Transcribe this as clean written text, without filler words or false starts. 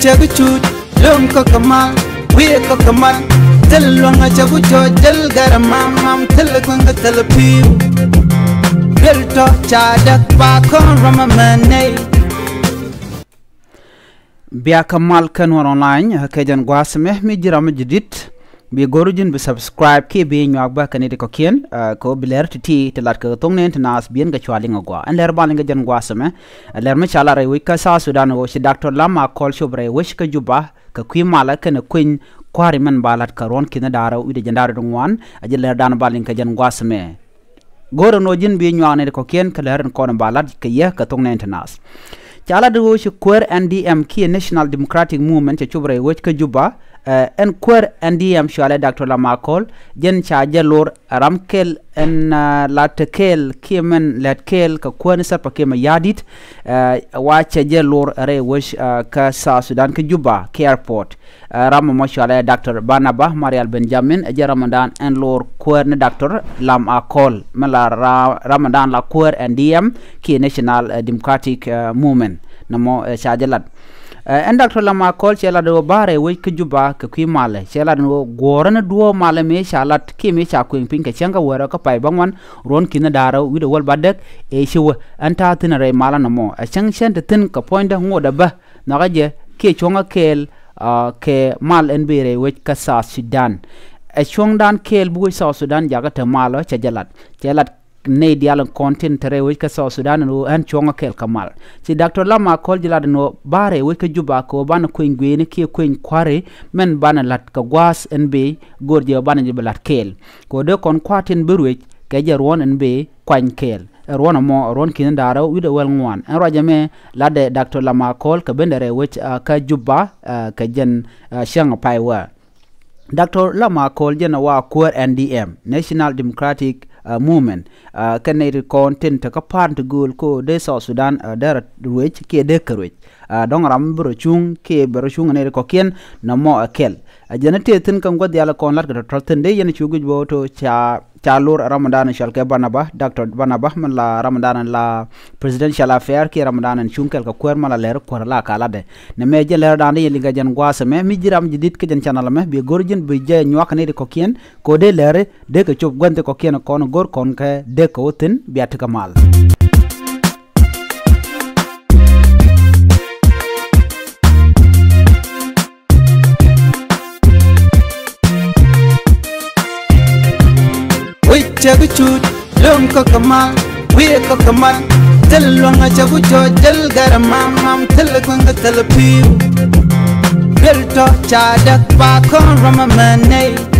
chagu chut lum ko kamal we ko kamal tel longa chagu cho del garamam mam tel kunga tel piu del to chadak pa kon ramamane biya kamal kan war online kajan gwasme mi jiram jidit bi gorujin bi subscribe ke bi nyak ba kanede ko kien ko biler ti telat ko tongne nas bien ga chwali ngwa an ler bal nga jan gwasme ler ma chala ray wika sa sudan wo si Dr. Lama kol shobre wish ka juba ka kwi mala kana kuin kwari man balat karon kina dara wi de jandara dongwan aje ler dan balin ka jan gwasme goro no jin bi nyane ko kien ka ler ko balat ka ye ka tongne nas chala do shi kwer NDM ki National Democratic Movement cha chubre wish ka juba en kwer NDM shale Dr. Lama kol jen cha jalor ramkel en latkel kimen latkel ka kwen sar pakema yadit wa cha jalor re wish ka sa Sudan ka juba ke airport ram mo shale Dr. Banaba Marial Benjamin e Ramadan en lor kwer ne Dr. Lama kol mala Ramadan la kwer NDM ki National Democratic Movement namo cha jalat en Dr. Lama kol chela do bare we ke juba ke kwi male chela do gorana duo male me chalat ke me cha kuin pin ke changa wara ka pai bangwan ron kina dara wi do wal badek e shiwa anta tin re mala namo a chang chen tin ka point ngoda ba na gaje ke chonga kel ke mal en bere we ka sa Sudan e chong dan kel bu sa Sudan jaga ta malo cha jalat chelat ne dialan content tere we ka sa Sudan no an chonga kel kamal si Dr. Lama kol jilad no bare we ka juba ko ban ko ngwene ki ko kware men ban lat ka gwas nb gorje ban jibalat kel ko de kon kwatin berwe ke jarwon nb kwan kel ron mo ron kin dara wi de wel ngwan en rajame lade Dr. Lama kol ka bendere we ka juba ka jen shang paiwa Dr. Lama kol jena wa kwer NDM National Democratic Movement kanere content ka part gol ko de South Sudan dar ruech ke de karwech dong ram bro chung ke bro chung ne ko ken na mo akel janate tin kan god yala kon lat ka trotten de yen chuguj boto cha lor Ramadan shal ke Banaba Dr. Banaba man la Ramadan la presidential affair ke Ramadan chunkel ka kwer mala ler ko la kala de ne me je ler dan yeli ga jan gwasa me mi jiram jidit ke jan channel me bi gorjin bi je nyak ne ko ken ko de ler de ka chop gwante ko ken kon gor kon ke de ko tin biat kamal chagu chut lum ko kamal we ko kamal tel longa chagu cho del garamam mam tel kunga tel piu del to chadak pa kon ramamane